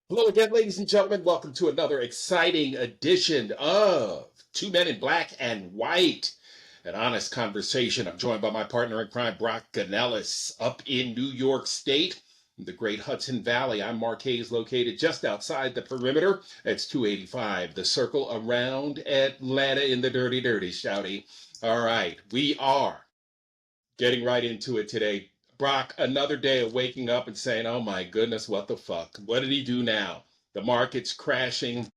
Hello again, ladies and gentlemen. Welcome to another exciting edition of Two Men in Black and White, an honest conversation. I'm joined by my partner in crime, Brock Ganeles, up in New York State, in the great Hudson Valley. I'm Mark Hayes, located just outside the perimeter. It's 285, the circle around Atlanta in the dirty, dirty, shouty. All right, we are getting right into it today. Brock, another day of waking up and saying, oh my goodness, what the fuck? What did he do now? The market's crashing.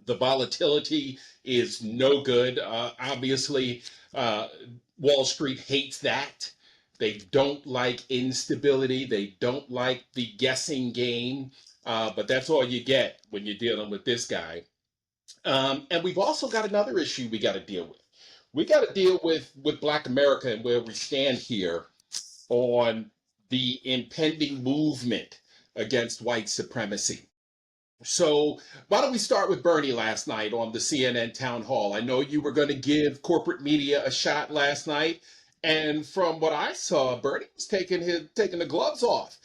The volatility is no good. Obviously, uh, Wall Street hates that. They don't like instability. They don't like the guessing game. But that's all you get when you're dealing with this guy. And we've also got another issue we got to deal with. We got to deal with Black America and where we stand here on the impending movement against white supremacy. So, why don't we start with Bernie last night on the CNN town hall? I know you were going to give corporate media a shot last night, and from what I saw, Bernie was taking the gloves off,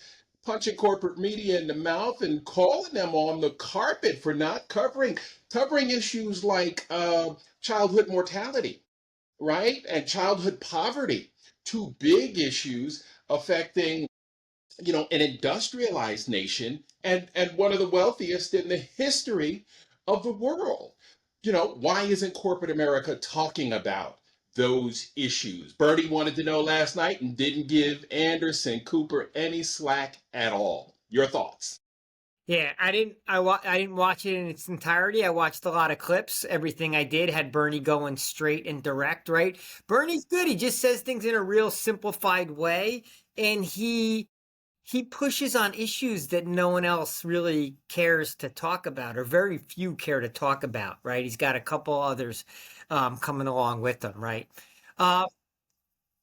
punching corporate media in the mouth and calling them on the carpet for not covering issues like childhood mortality, right? And childhood poverty, two big issues affecting, an industrialized nation and one of the wealthiest in the history of the world. Why isn't corporate America talking about those issues? Bernie wanted to know last night and didn't give Anderson Cooper any slack at all. Your thoughts? Yeah, I didn't watch it in its entirety. I watched a lot of clips. Everything I did had Bernie going straight and direct, right? Bernie's good. He just says things in a real simplified way, and he pushes on issues that no one else really cares to talk about, or very few care to talk about, right? He's got a couple others coming along with him, right? Uh,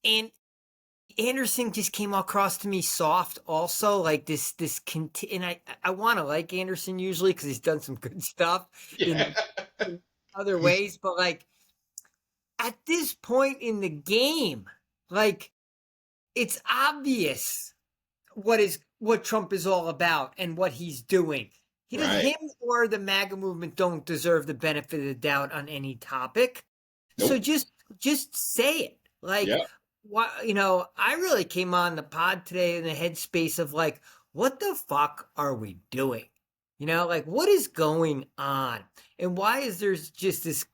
and Anderson just came across to me soft also, like and I want to like Anderson usually because he's done some good stuff Yeah. in other ways, but like at this point in the game, like it's obvious what Trump is all about and what he's doing. Right. Him or the MAGA movement don't deserve the benefit of the doubt on any topic. So Nope. just say it. Like Yeah. what I really came on the pod today in the headspace of like, what the fuck are we doing? Like what is going on? And why is there's just this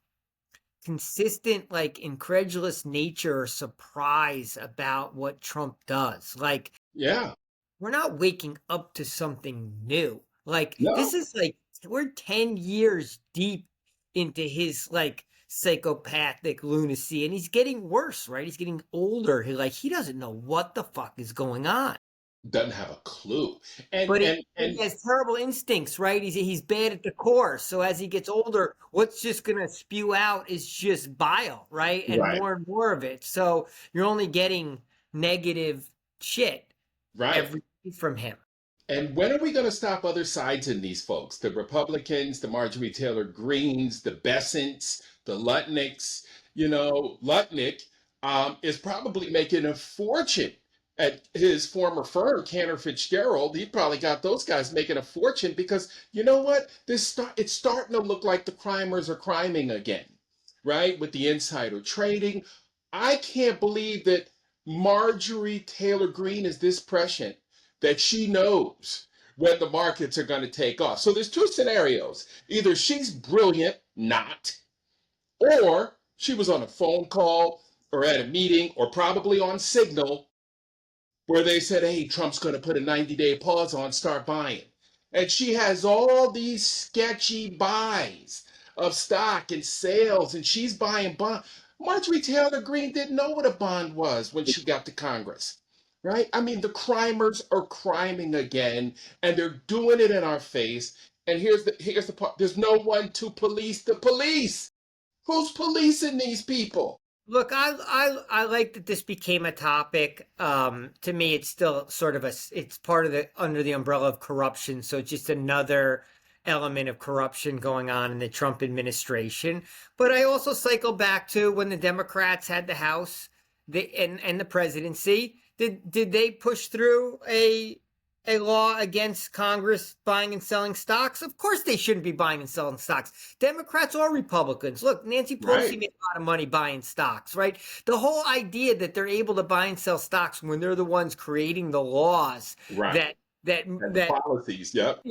consistent, like incredulous nature or surprise about what Trump does? Like Yeah. we're not waking up to something new. Like No. this is like we're 10 years deep into his like psychopathic lunacy and he's getting worse, right? He's getting older. He doesn't know what the fuck is going on. Doesn't have a clue. And But and he and has terrible instincts, right? He's bad at the core. So as he gets older, what's just gonna spew out is just bile, right? right. And more of it. So you're only getting negative shit Right. every from him. And when are we going to stop other sides in these folks? The Republicans, the Marjorie Taylor Greens, the Bessents, the Lutnicks. Lutnick is probably making a fortune at his former firm, Cantor Fitzgerald. He probably got those guys making a fortune because you know what? It's starting to look like the crimers are criming again, right? With the insider trading. I can't believe that Marjorie Taylor Greene is this prescient that she knows when the markets are going to take off. So there's two scenarios. Either she's brilliant, not, or she was on a phone call or at a meeting or probably on Signal where they said, hey, Trump's going to put a 90-day pause on, start buying. And she has all these sketchy buys of stock and sales, and she's buying bonds. Marjorie Taylor Greene didn't know what a bond was when she got to Congress, right? I mean, the crimers are criming again, and they're doing it in our face. And here's the part: there's no one to police the police. Who's policing these people? Look, I like that this became a topic. To me, it's still sort of it's part of the under the umbrella of corruption. So it's just another element of corruption going on in the Trump administration. But I also cycle back to when the Democrats had the House, and the presidency. Did they push through a law against Congress buying and selling stocks? Of course they shouldn't be buying and selling stocks. Democrats or Republicans. Look, Nancy Pelosi Right. made a lot of money buying stocks, right? The whole idea that they're able to buy and sell stocks when they're the ones creating the laws Right. that that And the that policies. Yep.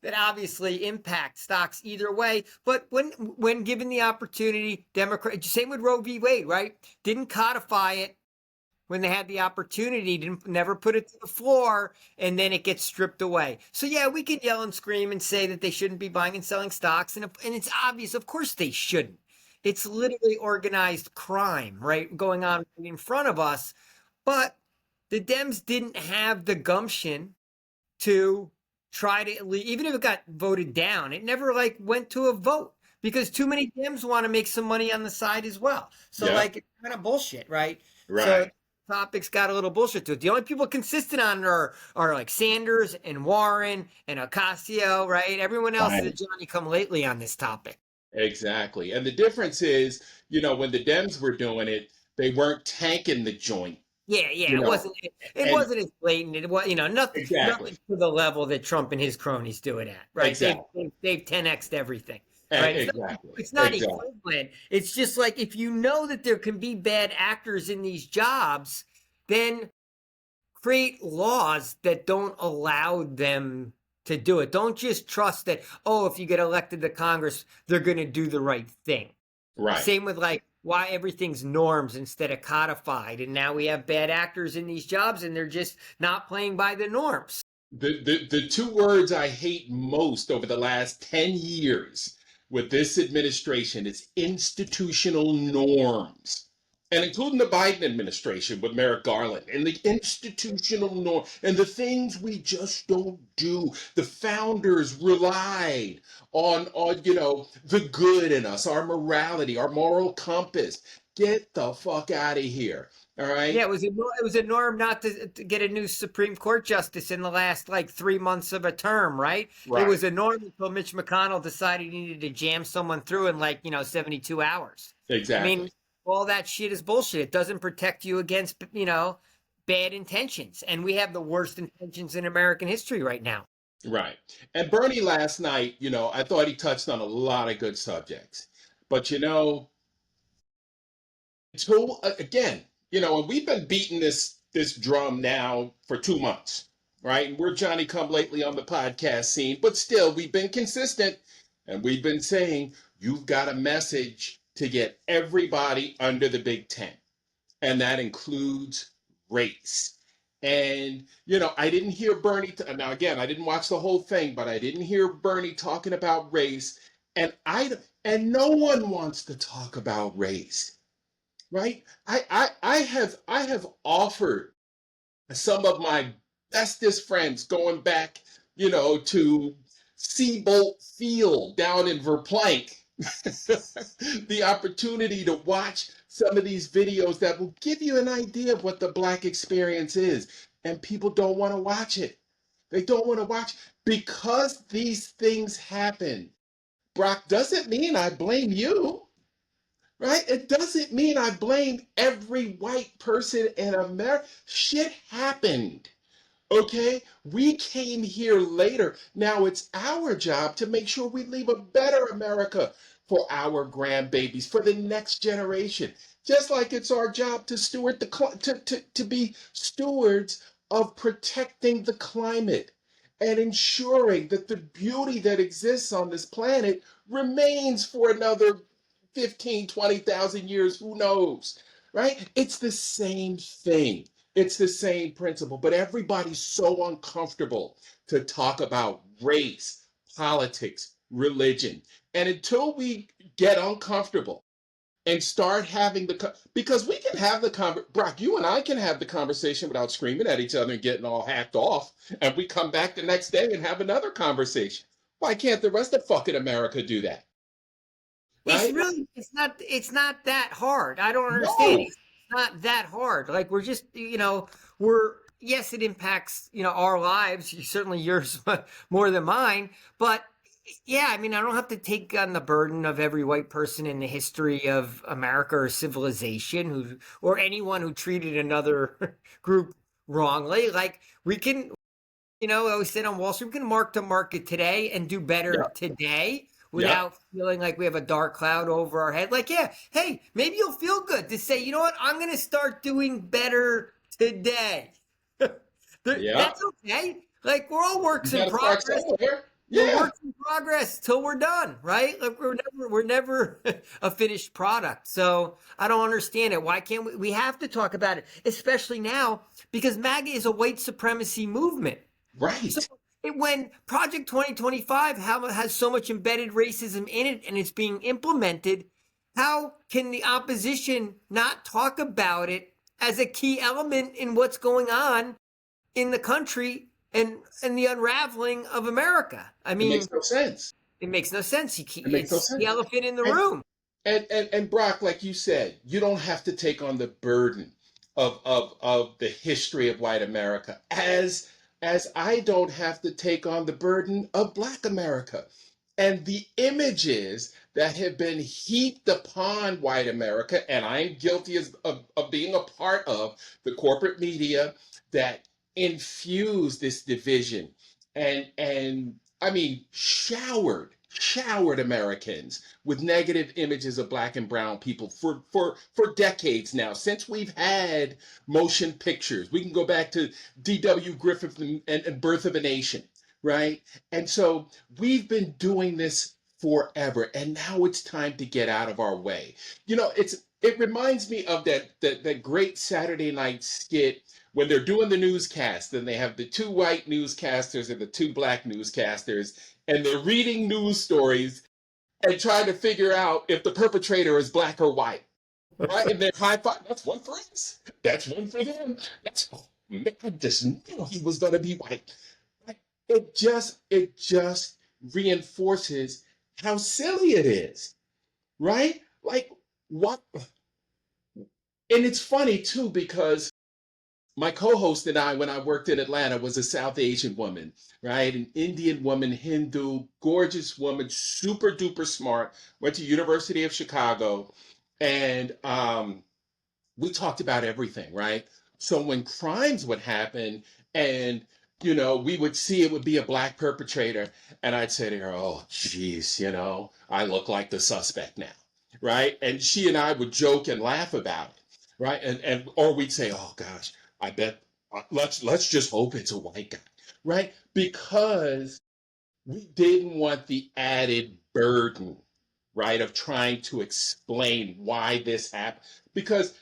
that obviously impact stocks either way. But when given the opportunity, Democrat, same with Roe v. Wade, right? Didn't codify it when they had the opportunity, never put it to the floor, and then it gets stripped away. So yeah, we can yell and scream and say that they shouldn't be buying and selling stocks, and it's obvious. Of course they shouldn't. It's literally organized crime, right, going on in front of us. But the Dems didn't have the gumption to try to, even if it got voted down, it never like went to a vote because too many Dems want to make some money on the side as well. So Yep. like it's kind of bullshit, right? So Right. topics got a little bullshit to it. The only people consistent on it are like Sanders and Warren and Ocasio, right? Everyone else is a Right. Johnny come lately on this topic. Exactly. And the difference is, when the Dems were doing it, they weren't tanking the joint, Yeah, you it know, wasn't it and wasn't as blatant. It was, nothing exactly. to the level that Trump and his cronies do it at, right? Exactly. They've 10x'd everything, right? Exactly. It's not Exactly. equivalent. It's just like if you know that there can be bad actors in these jobs, then create laws that don't allow them to do it. Don't just trust that, oh, if you get elected to Congress, they're going to do the right thing. Right. Same with like why everything's norms instead of codified. And now we have bad actors in these jobs and they're just not playing by the norms. The two words I hate most over the last 10 years with this administration is institutional norms. And including the Biden administration with Merrick Garland and the institutional norm and the things we just don't do. The founders relied on the good in us, our morality, our moral compass. Get the fuck out of here. All Yeah, right. it was a norm not to get a new Supreme Court justice in the last like 3 months of a term, right? It Right. was a norm until Mitch McConnell decided he needed to jam someone through in like 72 hours. I Exactly. mean, all that shit is bullshit. It doesn't protect you against bad intentions, and we have the worst intentions in American history right now. Right. And Bernie last night, I thought he touched on a lot of good subjects. But again, and we've been beating this drum now for 2 months, right? And we're Johnny come lately on the podcast scene, but still we've been consistent and we've been saying you've got a message to get everybody under the Big Tent. And that includes race. And I didn't hear Bernie. Now again, I didn't watch the whole thing, but I didn't hear Bernie talking about race. And no one wants to talk about race, right? I have offered some of my bestest friends going back, to Seabolt Field down in Verplank, the opportunity to watch some of these videos that will give you an idea of what the Black experience is. And people don't want to watch it. They don't want to watch because these things happen. Brock, doesn't mean I blame you, right? It doesn't mean I blame every white person in America. Shit happened. Okay, we came here later. Now it's our job to make sure we leave a better America for our grandbabies, for the next generation. Just like it's our job to steward to be stewards of protecting the climate and ensuring that the beauty that exists on this planet remains for another 15, 20,000 years, who knows, right? It's the same thing. It's the same principle, but everybody's so uncomfortable to talk about race, politics, religion. And until we get uncomfortable and start having because we can have Brock, you and I can have the conversation without screaming at each other and getting all hacked off, and we come back the next day and have another conversation. Why can't the rest of fucking America do that? Right? It's not that hard. I don't understand. No. It's not that hard. Like we're just, we're, yes, it impacts, our lives, certainly yours more than mine, but yeah, I mean, I don't have to take on the burden of every white person in the history of America or civilization or anyone who treated another group wrongly. Like we can I always said on Wall Street, we can mark to market today and do better Yep. today Yep. without feeling like we have a dark cloud over our head. Like, yeah, hey, maybe you'll feel good to say, you know what, I'm going to start doing better today. Yep. That's okay. Like, we're all You works in got to start progress. somewhere. We're Yeah. works in progress till we're done, right? Like we're never a finished product. So I don't understand it. Why can't we have to talk about it, especially now because MAGA is a white supremacy movement. So Right. when Project 2025 has so much embedded racism in it and it's being implemented, how can the opposition not talk about it as a key element in what's going on in the country and the unraveling of America? I It makes mean, no sense. it makes no sense. It makes no It's the sense. elephant in the And room. and Brock, like you said, you don't have to take on the burden of the history of white America, as I don't have to take on the burden of Black America. And the images that have been heaped upon white America, and I'm guilty of being a part of the corporate media that infuse this division and I mean showered Americans with negative images of black and brown people for decades now, since we've had motion pictures. We can go back to D.W. Griffith and Birth of a Nation, right? And so we've been doing this forever, and now it's time to get out of our way. It reminds me of that great Saturday night skit when they're doing the newscast and they have the two white newscasters and the two black newscasters, and they're reading news stories and trying to figure out if the perpetrator is black or white, right? And they're high five. That's one for us. That's one for them. That's oh, man, I just knew he was going to be white. Like, it just reinforces how silly it is, right? Like what? And it's funny too because my co-host and I, when I worked in Atlanta, was a South Asian woman, right? An Indian woman, Hindu, gorgeous woman, super duper smart, went to University of Chicago. And we talked about everything, right? So when crimes would happen and we would see it would be a black perpetrator, and I'd say to her, "Oh, geez, I look like the suspect now," right? And she and I would joke and laugh about it, right? And or we'd say, "Oh gosh, I bet let's just hope it's a white guy," right? Because we didn't want the added burden, right, of trying to explain why this happened. Because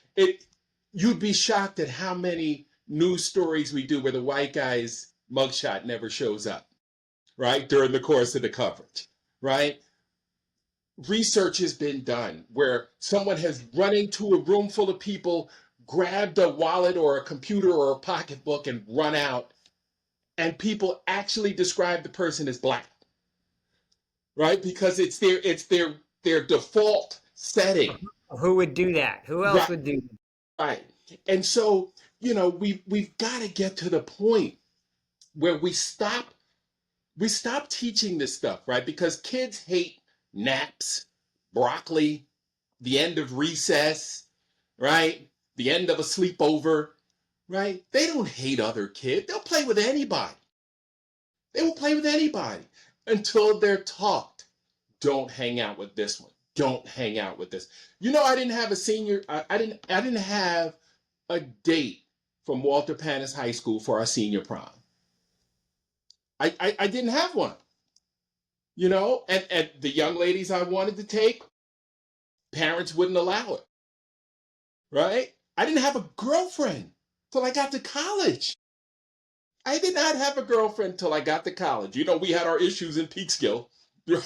you'd be shocked at how many news stories we do where the white guy's mugshot never shows up, right, during the course of the coverage, right? Research has been done where someone has run into a room full of people, grabbed a wallet or a computer or a pocketbook and run out, and people actually describe the person as black, right? Because it's their default setting. Who would do that? Who else Right, would do that? right. And so, we've got to get to the point where we stop teaching this stuff, right? Because kids hate naps, broccoli, the end of recess, right? The end of a sleepover, right? They don't hate other kids. They'll play with anybody. They will play with anybody until they're taught, don't hang out with this one. Don't hang out with this. I didn't have a senior. I didn't have a date from Walter Panis High School for our senior prom. I didn't have one. And the young ladies I wanted to take, parents wouldn't allow it. Right? I didn't have a girlfriend till I got to college. I did not have a girlfriend till I got to college. We had our issues in Peekskill, right?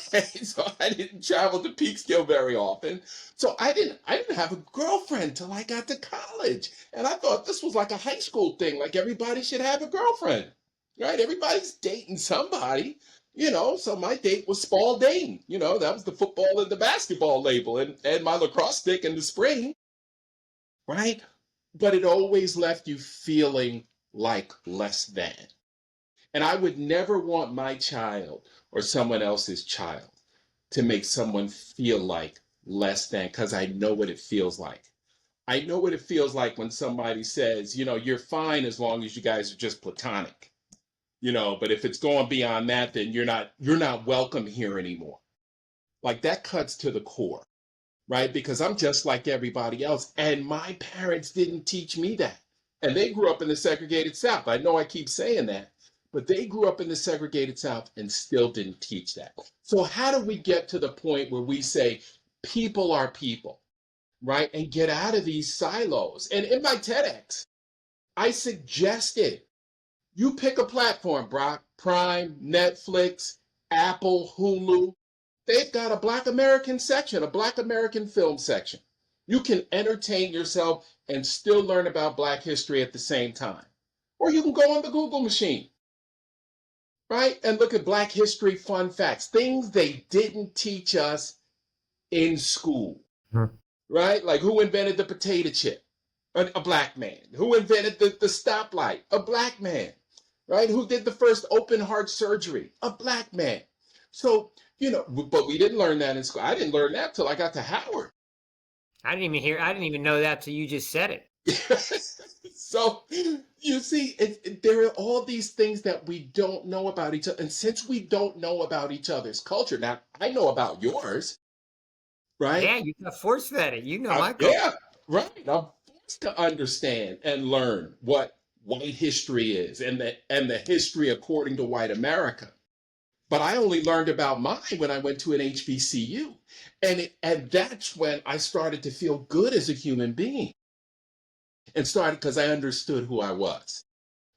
So I didn't travel to Peekskill very often. So I didn't have a girlfriend till I got to college. And I thought this was like a high school thing, like everybody should have a girlfriend. Right? Everybody's dating somebody. So my date was Spall Dayton. That was the football and the basketball label and my lacrosse stick in the spring, right? But it always left you feeling like less than. And I would never want my child or someone else's child to make someone feel like less than, because I know what it feels like. I know what it feels like when somebody says, you're fine as long as you guys are just platonic. But if it's going beyond that, then you're not welcome here anymore. Like that cuts to the core, right? Because I'm just like everybody else. And my parents didn't teach me that. And they grew up in the segregated South. I know I keep saying that, but they grew up in the segregated South and still didn't teach that. So, how do we get to the point where we say people are people, right? And get out of these silos? And in my TEDx, I suggested you pick a platform, Brock, Prime, Netflix, Apple, Hulu. They've got a Black American section, a Black American film section. You can entertain yourself and still learn about Black history at the same time. Or you can go on the Google machine, right? And look at Black history fun facts, things they didn't teach us in school, right? Like who invented the potato chip? A Black man. Who invented the stoplight? A Black man, right? Who did the first open heart surgery? A Black man. So, but we didn't learn that in school. I didn't learn that till I got to Howard. I didn't even know that till you just said it. So, you see, there are all these things that we don't know about each other. And since we don't know about each other's culture, now I know about yours, right? Yeah, you got force fed it. You know my culture. Yeah, right. I'm forced to understand and learn what white history is and the history according to white America. But I only learned about mine when I went to an HBCU. And that's when I started to feel good as a human being. And started because I understood who I was,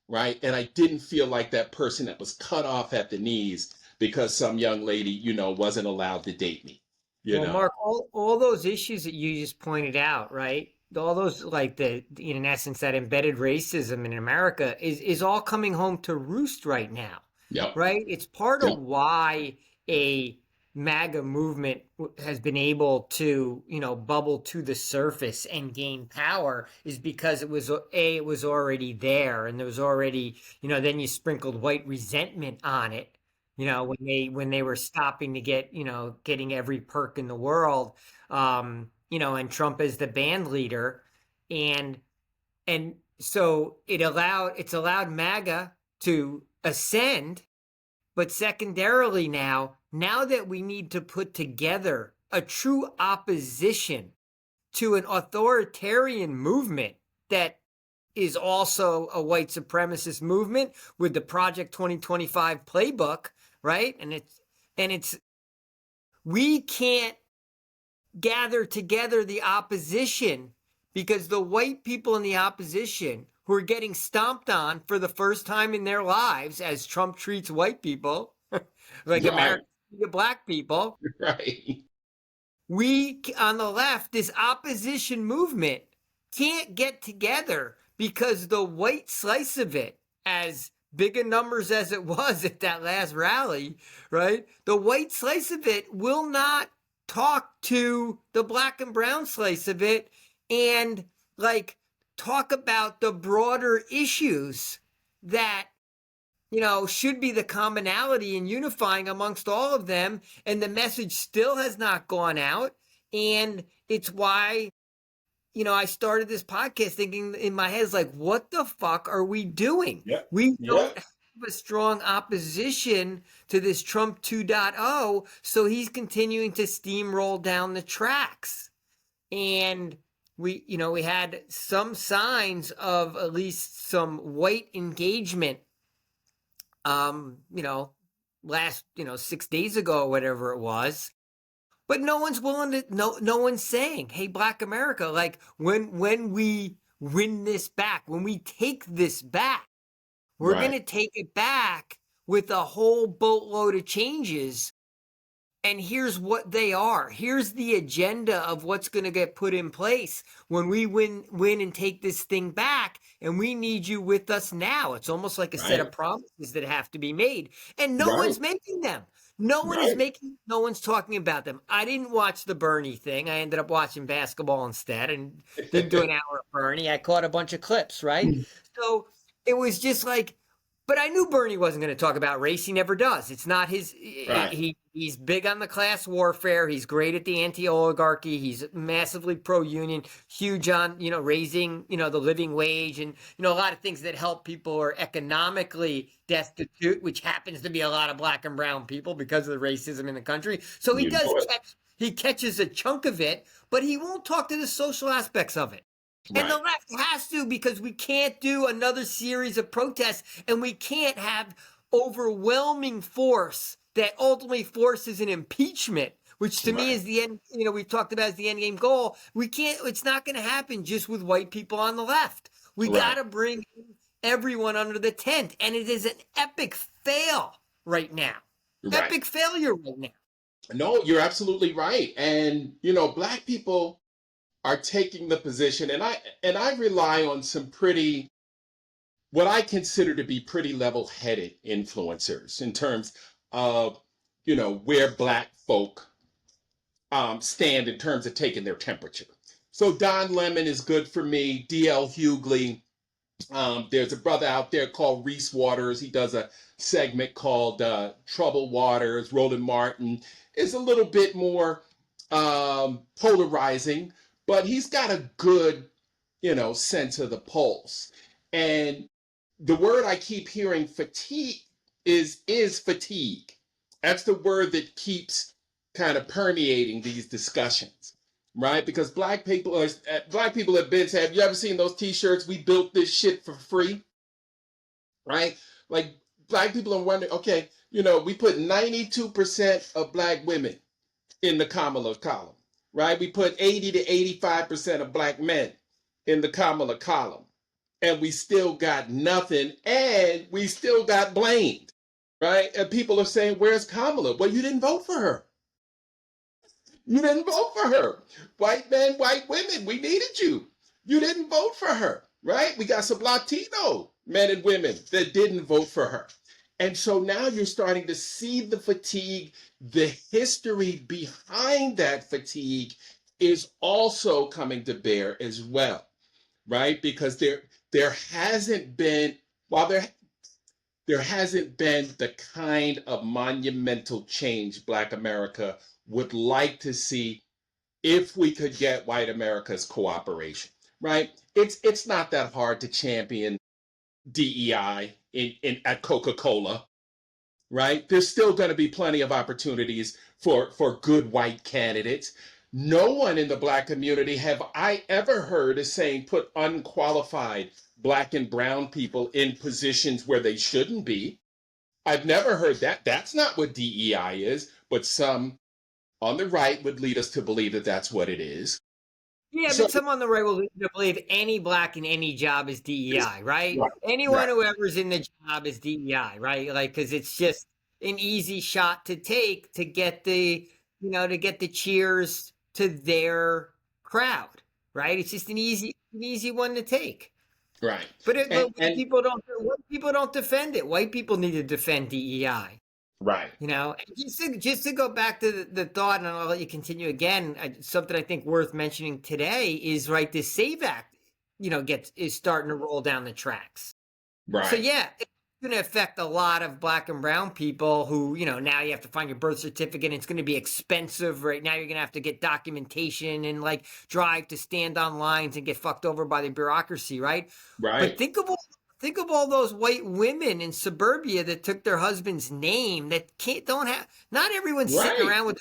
right? And I didn't feel like that person that was cut off at the knees because some young lady, wasn't allowed to date me. Well, Mark, all those issues that you just pointed out, right? All those, like in essence, that embedded racism in America is all coming home to roost right now. Yep. Right? It's part Yep. of why a MAGA movement has been able to, bubble to the surface and gain power is because it was already there, and there was already, then you sprinkled white resentment on it, when they were stopping to get, getting every perk in the world, and Trump as the band leader, and so it's allowed MAGA to ascend. But secondarily now that we need to put together a true opposition to an authoritarian movement that is also a white supremacist movement with the Project 2025 playbook, right? And it's we can't gather together the opposition because the white people in the opposition who are getting stomped on for the first time in their lives as Trump treats white people like Right. America black people. Right. We on the left, this opposition movement can't get together because the white slice of it, as big in numbers as it was at that last rally, right? The white slice of it will not talk to the black and brown slice of it and talk about the broader issues that should be the commonality and unifying amongst all of them. And the message still has not gone out. And it's why, I started this podcast thinking in my head, like, what the fuck are we doing? Yep. We don't have a strong opposition to this Trump 2.0. So he's continuing to steamroll down the tracks. And we had some signs of at least some white engagement, last, 6 days ago or whatever it was. But no one's willing to, no one's saying, hey, Black America, like when we win this back, when we take this back, we're going to take it back with a whole boatload of changes. And here's what they are. Here's the agenda of what's going to get put in place when we win and take this thing back. And we need you with us now. It's almost like a set of promises that have to be made. And no one's making them. No one's talking about them. I didn't watch the Bernie thing. I ended up watching basketball instead and didn't do an hour of Bernie. I caught a bunch of clips, right? So it was just like, But I knew Bernie wasn't going to talk about race. He never does. It's not his. Right. He's big on the class warfare. He's great at the anti-oligarchy. He's massively pro-union, huge on raising the living wage and a lot of things that help people who are economically destitute, which happens to be a lot of black and brown people because of the racism in the country. So You know it. he catches a chunk of it, but he won't talk to the social aspects of it. And the Right. left has to, because we can't do another series of protests and we can't have overwhelming force that ultimately forces an impeachment, which to me Right. is the end, we've talked about as the end game goal. It's not going to happen just with white people on the left. We got Right. to bring everyone under the tent. And it is an epic fail right now. Right. Epic failure right now. No, you're absolutely right. And black people are taking the position, and I rely on some pretty, what I consider to be pretty level-headed influencers in terms of where black folk stand in terms of taking their temperature. So Don Lemon is good for me. D.L. Hughley. There's a brother out there called Reese Waters. He does a segment called Troubled Waters. Roland Martin is a little bit more polarizing, but he's got a good, sense of the pulse. And the word I keep hearing, fatigue, is fatigue. That's the word that keeps kind of permeating these discussions, right? Because black people have been saying, have you ever seen those T-shirts? We built this shit for free, right? Like black people are wondering, okay, we put 92% of black women in the Kamala column, right? We put 80 to 85% of black men in the Kamala column, and we still got nothing, and we still got blamed, right? And people are saying, where's Kamala? Well, you didn't vote for her. You didn't vote for her. White men, white women, we needed you. You didn't vote for her, right? We got some Latino men and women that didn't vote for her. And so now you're starting to see the fatigue. The history behind that fatigue is also coming to bear as well, right? Because there hasn't been, while there hasn't been the kind of monumental change Black America would like to see if we could get white America's cooperation, right? It's not that hard to champion DEI at Coca-Cola, right? There's still going to be plenty of opportunities for good white candidates. No one in the Black community have I ever heard is saying put unqualified Black and brown people in positions where they shouldn't be. I've never heard that. That's not what DEI is, but some on the right would lead us to believe that that's what it is. Yeah, So, but some on the right will lead you to believe any black in any job is DEI, right? right, Anyone right, whoever's in the job is DEI, right? Like, because it's just an easy shot to take to get to get the cheers to their crowd, right? It's just an easy one to take. right. But And white people don't defend it. White people need to defend DEI. right, Just to go back to the thought, and I'll let you continue again. Something I think worth mentioning today is right. This SAVE Act, is starting to roll down the tracks. So right, yeah, it's going to affect a lot of black and brown people who now you have to find your birth certificate. And it's going to be expensive. Right now, you're going to have to get documentation and like drive to stand on lines and get fucked over by the bureaucracy, right? But right, think of all those white women in suburbia that took their husband's name that don't have. Not everyone's sitting right, around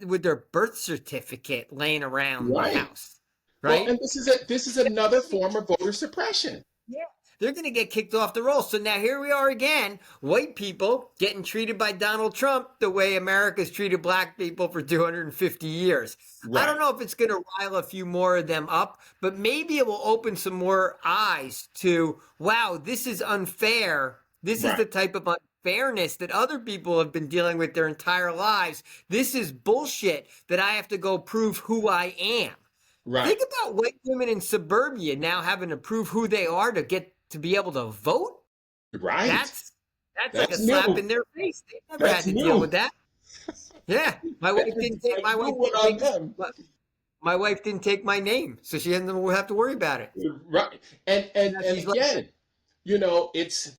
with their birth certificate laying around the right. house, Well, right? and this is another form of voter suppression. Yeah. They're going to get kicked off the roll. So now here we are again, white people getting treated by Donald Trump the way America's treated black people for 250 years. I don't Right, know if it's going to rile a few more of them up, but maybe it will open some more eyes to, wow, this is unfair. This is right, the type of unfairness that other people have been dealing with their entire lives. This is bullshit that I have to go prove who I am. right, Think about white women in suburbia now having to prove who they are to be able to vote. right. That's like a That's slap new. in their face. They never had That's to deal new. with that. Yeah, my That wife is didn't take a new one on them. my wife didn't take my name, so she didn't have to worry about it. Right. And Now and she's like, again, it's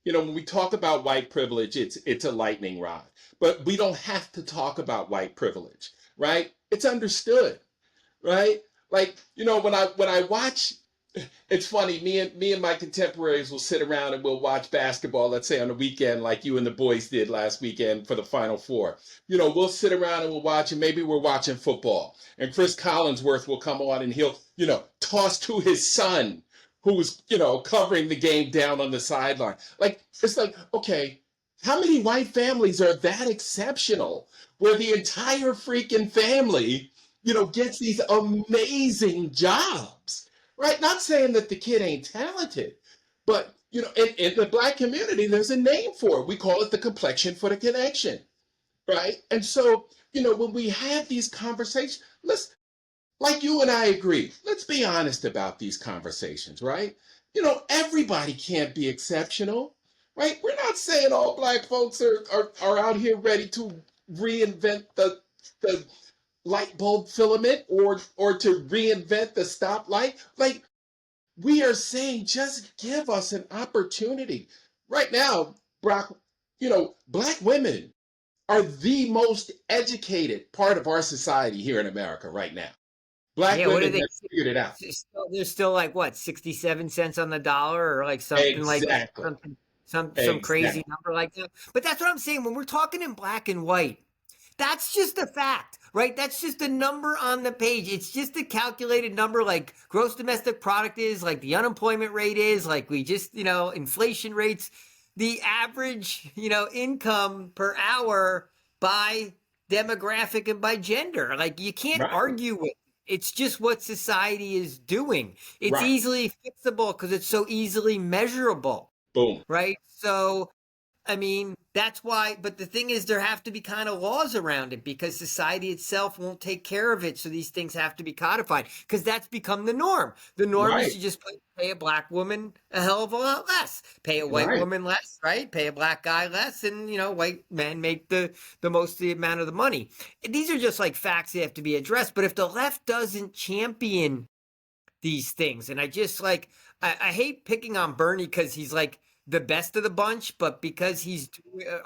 When we talk about white privilege, it's a lightning rod. But we don't have to talk about white privilege, right? It's understood, right? Like, when I watch, it's funny, me and my contemporaries will sit around and we'll watch basketball, let's say on the weekend, like you and the boys did last weekend for the Final Four. We'll sit around and we'll watch, and maybe we're watching football. And Chris Collinsworth will come on and he'll, toss to his son who's, covering the game down on the sideline. Like, it's like, okay, how many white families are that exceptional where the entire freaking family, gets these amazing jobs? Right? Not saying that the kid ain't talented, but in the black community, there's a name for it. We call it the complexion for the connection, right? And so, when we have these conversations, like you and I agree, let's be honest about these conversations, right? Everybody can't be exceptional, right? We're not saying all black folks are out here ready to reinvent the light bulb filament or to reinvent the stoplight. Like, we are saying just give us an opportunity. Right now, Brock, black women are the most educated part of our society here in America right now. Black Yeah, what do women they? have figured it out. There's still like what, 67 cents on the dollar, or like something like that, Exactly. some crazy Exactly. number like that. But that's what I'm saying. When we're talking in black and white, that's just a fact, right? That's just a number on the page. It's just a calculated number, like gross domestic product is, like the unemployment rate is, like we just, inflation rates, the average, income per hour by demographic and by gender. Like, you can't Right. argue with it. It's just what society is doing. It's Right. easily fixable because it's so easily measurable, Boom. right? So I mean, that's why, but the thing is, there have to be kind of laws around it because society itself won't take care of it. So these things have to be codified because that's become the norm. The norm is Right. to just pay a black woman a hell of a lot less, pay a white Right. woman less, right? Pay a black guy less, and white men make the most of the amount of the money. These are just like facts that have to be addressed. But if the left doesn't champion these things. And I just like, I hate picking on Bernie because he's like the best of the bunch, but because he's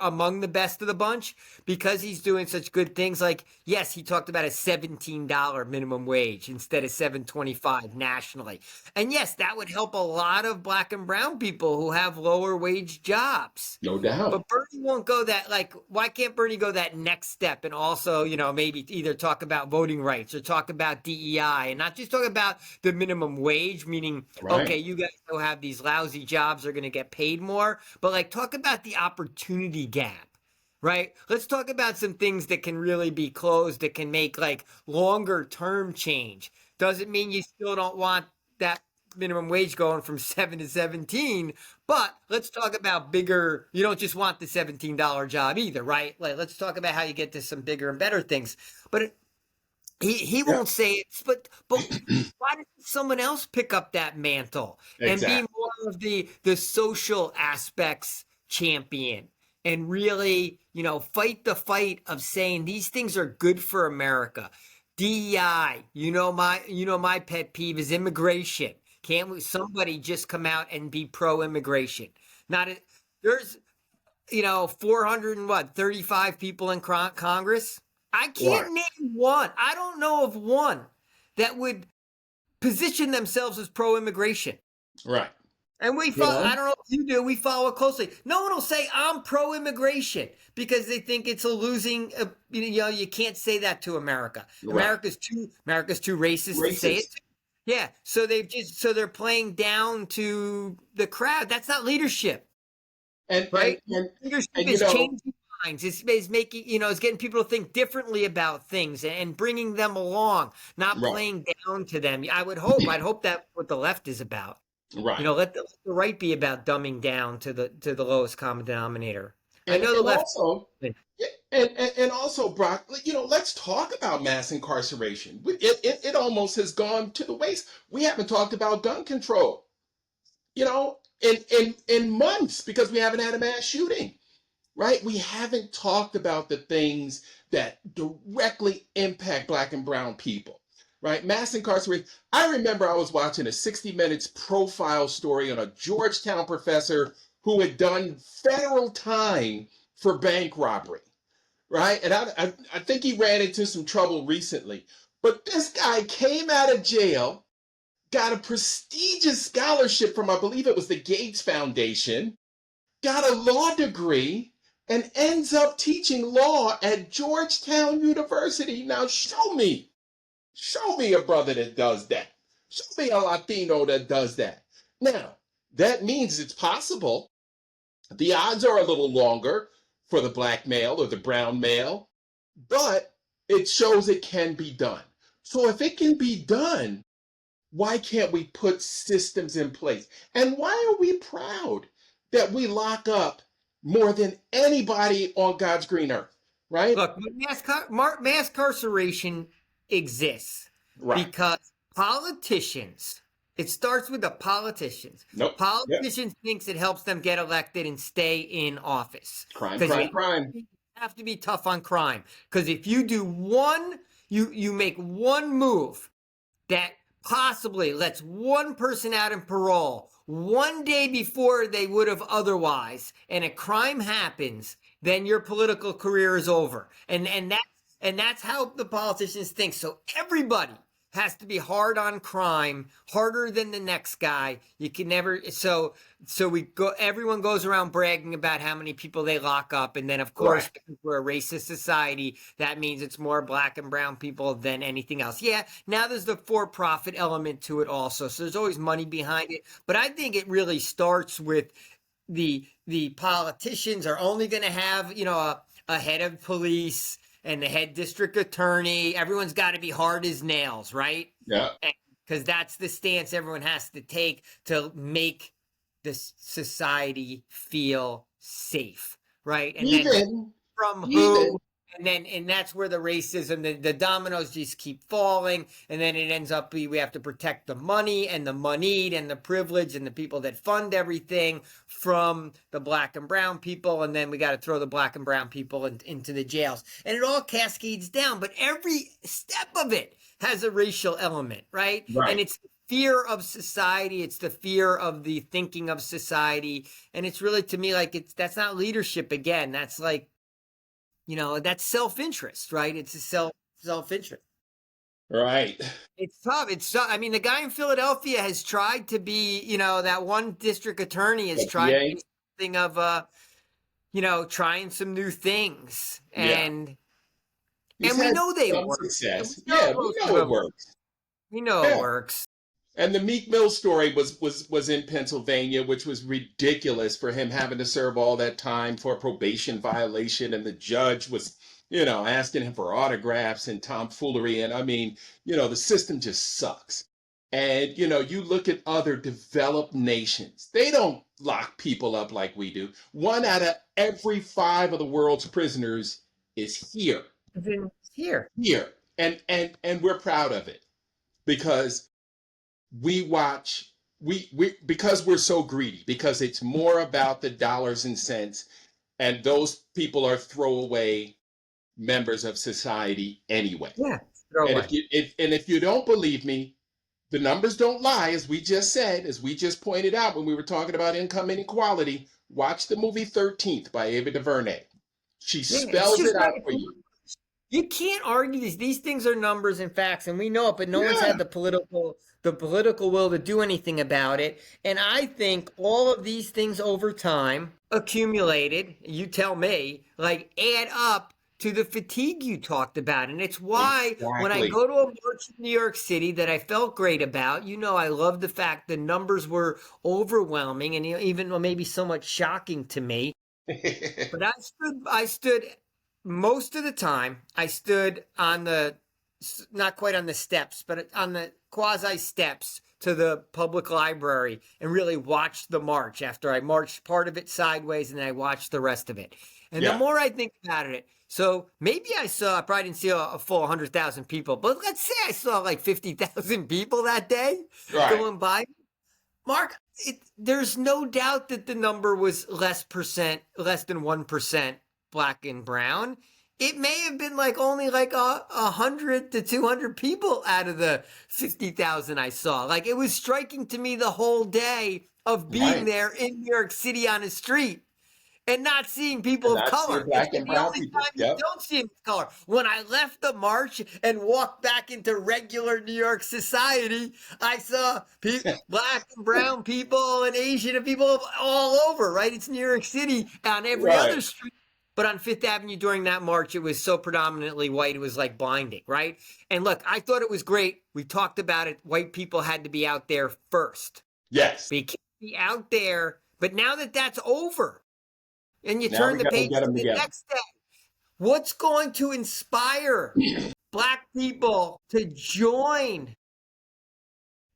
among the best of the bunch, because he's doing such good things. Like, yes, he talked about a $17 minimum wage instead of $7.25 nationally. And yes, that would help a lot of black and brown people who have lower wage jobs. No doubt. But Bernie won't go that, like, why can't Bernie go that next step and also, maybe either talk about voting rights or talk about DEI and not just talk about the minimum wage, meaning, okay, Right. you guys who have these lousy jobs are going to get paid more, but like talk about the opportunity gap. Right? Let's talk about some things that can really be closed that can make like longer term change. Doesn't mean you still don't want that minimum wage going from 7 to 17, but let's talk about bigger. You don't just want the $17 job either, right? Like, let's talk about how you get to some bigger and better things. But he Yeah. won't say it, but why doesn't someone else pick up that mantle and be Exactly. more of the social aspects champion and really, fight the fight of saying these things are good for America. DEI, my pet peeve is immigration. Can't somebody just come out and be pro-immigration? Not there's 435 people in Congress. I Right. can't name one. I don't know of one that would position themselves as pro-immigration. Right. And we You follow, I know? don't know if you do, we follow it closely. No one will say I'm pro-immigration because they think it's a losing, you can't say that to America. Right. America's too racist to say it. Racist. Yeah. So they're playing down to the crowd. That's not leadership. And and Right? and Leadership and is changing minds. It's making, it's getting people to think differently about things and bringing them along, not right. playing down to them. I'd hope that's what the left is about. Right. Let the right be about dumbing down to the lowest common denominator. I And know the and left. also and also, Brock, let's talk about mass incarceration. It almost has gone to the waste. We haven't talked about gun control, in months because we haven't had a mass shooting, right? We haven't talked about the things that directly impact black and brown people, right? Mass incarceration. I remember I was watching a 60 Minutes profile story on a Georgetown professor who had done federal time for bank robbery, right? And I think he ran into some trouble recently. But this guy came out of jail, got a prestigious scholarship from, I believe it was the Gates Foundation, got a law degree, and ends up teaching law at Georgetown University. Now, show me a brother that does that. Show me a Latino that does that. Now, that means it's possible. The odds are a little longer for the black male or the brown male, but it shows it can be done. So if it can be done, why can't we put systems in place? And why are we proud that we lock up more than anybody on God's green earth, right? Look, mass incarceration exists Right. because politicians, it starts with the politicians. Nope. Yep. Politicians thinks it helps them get elected and stay in office. Crime, Because crime, crime. you have to be tough on crime. Because if you do you make one move that possibly lets one person out in parole one day before they would have otherwise, and a crime happens, then your political career is over. And that's how the politicians think. So everybody has to be hard on crime, harder than the next guy. You can never everyone goes around bragging about how many people they lock up, and then of course, because we're a racist society, that means it's more black and brown people than anything else. Yeah, now there's the for-profit element to it also. So there's always money behind it. But I think it really starts with the politicians are only going to have, a head of police and the head district attorney. Everyone's got to be hard as nails, right? Yeah. Because that's the stance everyone has to take to make this society feel safe, right? And then from who? And that's where the racism, the dominoes just keep falling, and then it ends up we have to protect the money and the moneyed and the privilege and the people that fund everything from the black and brown people, and then we got to throw the black and brown people into the jails, and it all cascades down. But every step of it has a racial element, right? And it's the fear of society, it's the fear of the thinking of society, and it's really, to me, like that's not leadership. Again, that's like, that's self-interest, right? It's a self-interest. Right. It's tough. I mean, the guy in Philadelphia has tried to be, that one district attorney has tried to be something of, trying some new things. And we know they work. Success. We know it works. We know it works. And the Meek Mill story was in Pennsylvania, which was ridiculous for him having to serve all that time for a probation violation. And the judge was, asking him for autographs and tomfoolery. And I mean, the system just sucks. And, you look at other developed nations, they don't lock people up like we do. 1 out of every 5 of the world's prisoners is here. Here. And we're proud of it because because we're so greedy, because it's more about the dollars and cents, and those people are throwaway members of society anyway. Yeah. And if you don't believe me, the numbers don't lie, as we just said, as we just pointed out when we were talking about income inequality. Watch the movie 13th by Ava DuVernay. She spells it out for you. You can't argue these things are numbers and facts, and we know it, but no one's had the political will to do anything about it. And I think all of these things over time accumulated, you tell me, add up to the fatigue you talked about. And it's why when I go to a march in New York City that I felt great about, I love the fact the numbers overwhelming and even maybe somewhat shocking to me. But I stood most of the time, I stood on not quite on the steps, but on the quasi steps to the public library and really watched the march after I marched part of it sideways and then I watched the rest of it. And the more I think about it, so maybe I probably didn't see a full 100,000 people, but let's say I saw like 50,000 people that day going by. Mark, there's no doubt that the number was less than 1% black and brown. it may have been like only like 100 to 200 people out of the 50,000 I saw. Like it was striking to me the whole day of being Right. there in New York City on the street and not seeing people And of not seeing color. It's black like and the brown only people. time you Yep. don't see them of color. When I left the march and walked back into regular New York society, I saw black and brown people and Asian people all over, right? It's New York City on every Right. other street. But on Fifth Avenue during that march, it was so predominantly white, it was like blinding, right? And look, I thought it was great. We talked about it. White people had to be out there first. Yes. They can't be out there. But now that that's over, and you Now turn we the got to page get to them the together. next day, what's going to inspire black people to join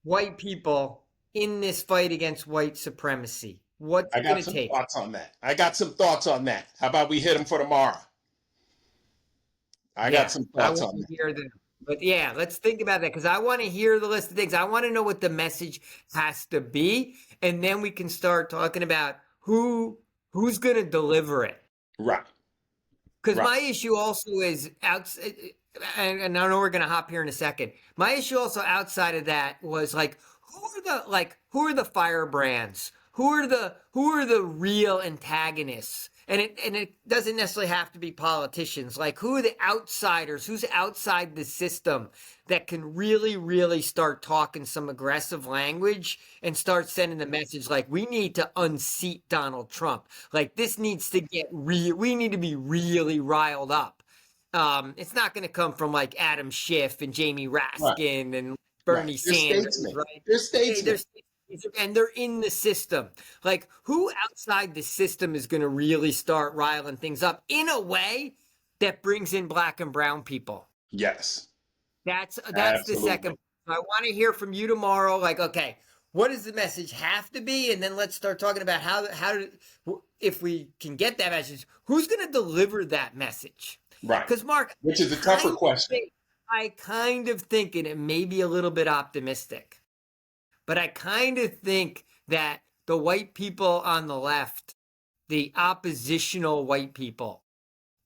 white people in this fight against white supremacy? What's I it going got to some take? thoughts on that. I got some thoughts on that. How about we hit them for tomorrow? I got Yeah, some I thoughts want on to that. hear them. But yeah, let's think about that because I want to hear the list of things. I want to know what the message has to be, and then we can start talking about who's going to deliver it. Right. Because Right. my issue also is outside, and I know we're going to hop here in a second. My issue also outside of that was like, who are the firebrands? Who are the real antagonists? And it doesn't necessarily have to be politicians. Like, who are the outsiders? Who's outside the system that can really, really start talking some aggressive language and start sending the message like, we need to unseat Donald Trump. Like, this needs to get we need to be really riled up. It's not going to come from like Adam Schiff and Jamie Right. Raskin and Right. Bernie They're Sanders, statesmen. right? They're They're statesmen. and they're in the system. Like, who outside the system is going to really start riling things up in a way that brings in black and brown people? Yes. That's the second. Absolutely. I want to hear from you tomorrow. Like, okay, what does the message have to be? And then let's start talking about if we can get that message, who's going to deliver that message? Right. Because Mark, Which is a tougher question. I kind of think, and it may be a little bit optimistic, but I kind of think that the white people on the left, the oppositional white people,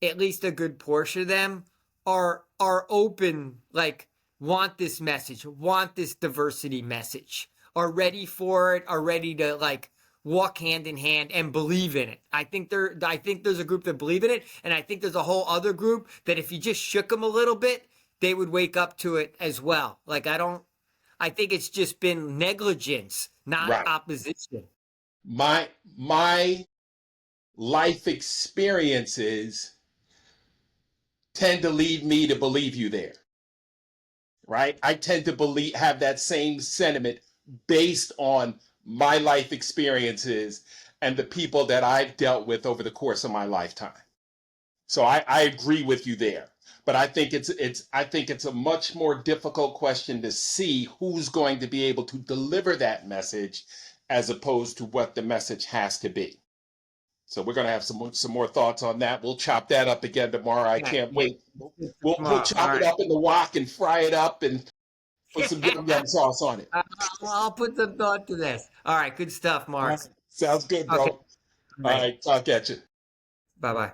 at least a good portion of them, are open, like want this message, want this diversity message, are ready for it, are ready to like walk hand in hand and believe in it. I think there's a group that believe in it, and I think there's a whole other group that if you just shook them a little bit, they would wake up to it as well. Like I think it's just been negligence, not Right. opposition. My life experiences tend to lead me to believe you there. Right? I tend to have that same sentiment based on my life experiences and the people that I've dealt with over the course of my lifetime. So I agree with you there. But I think it's a much more difficult question to see who's going to be able to deliver that message as opposed to what the message has to be. So we're going to have some more thoughts on that. We'll chop that up again tomorrow. I can't wait. We'll chop it up in the wok and fry it up and put some yum sauce on it. I'll put some thought to this. All right, good stuff, Mark. Sounds good, bro. Okay, All right, talk at you. bye bye.